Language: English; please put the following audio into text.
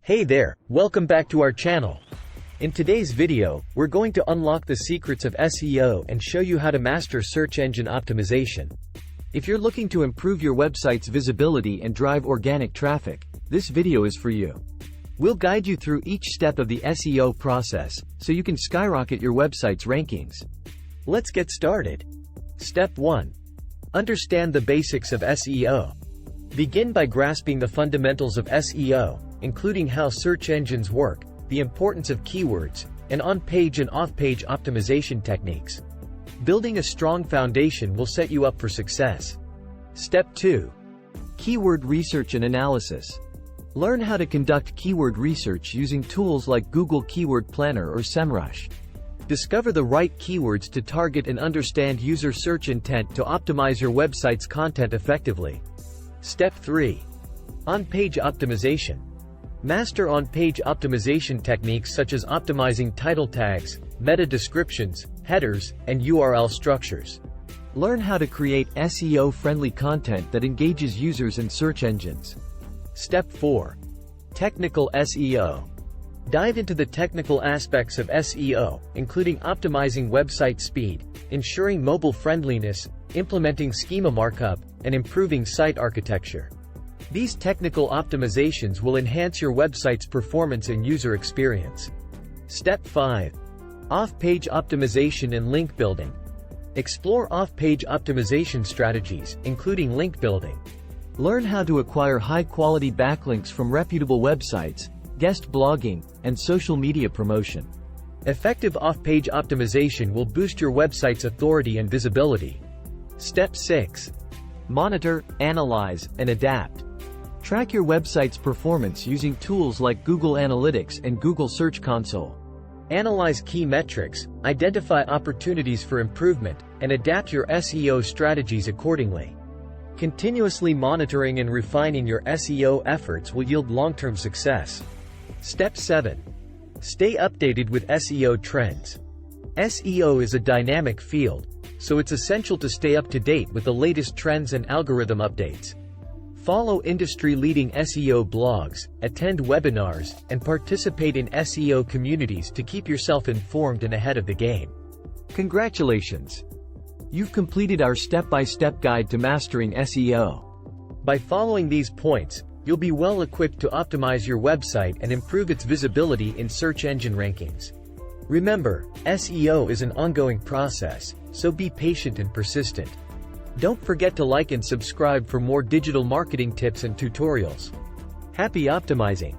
Hey there, welcome back to our channel. In today's video, we're going to unlock the secrets of SEO and show you how to master search engine optimization. If you're looking to improve your website's visibility and drive organic traffic, this video is for you. We'll guide you through each step of the SEO process, so you can skyrocket your website's rankings. Let's get started. Step 1. Understand the basics of SEO. Begin by grasping the fundamentals of SEO, including how search engines work, the importance of keywords, and on-page and off-page optimization techniques. Building a strong foundation will set you up for success. Step 2. Keyword research and analysis. Learn how to conduct keyword research using tools like Google Keyword Planner or SEMrush. Discover the right keywords to target and understand user search intent to optimize your website's content effectively. Step 3. On-page optimization. Master on-page optimization techniques such as optimizing title tags, meta descriptions, headers, and URL structures. Learn how to create SEO-friendly content that engages users and search engines. Step 4. Technical SEO. Dive into the technical aspects of SEO, including optimizing website speed, ensuring mobile friendliness, implementing schema markup, and improving site architecture. These technical optimizations will enhance your website's performance and user experience. Step 5. Off-page optimization and link building. Explore off-page optimization strategies, including link building. Learn how to acquire high-quality backlinks from reputable websites, guest blogging, and social media promotion. Effective off-page optimization will boost your website's authority and visibility. Step 6. Monitor, analyze, and adapt. Track your website's performance using tools like Google Analytics and Google Search Console. Analyze key metrics, identify opportunities for improvement, and adapt your SEO strategies accordingly. Continuously monitoring and refining your SEO efforts will yield long-term success. Step 7. Stay updated with SEO trends. SEO is a dynamic field, so it's essential to stay up to date with the latest trends and algorithm updates. Follow industry-leading SEO blogs, attend webinars, and participate in SEO communities to keep yourself informed and ahead of the game. Congratulations! You've completed our step-by-step guide to mastering SEO. By following these points, you'll be well equipped to optimize your website and improve its visibility in search engine rankings. Remember, SEO is an ongoing process, so be patient and persistent. Don't forget to like and subscribe for more digital marketing tips and tutorials. Happy optimizing!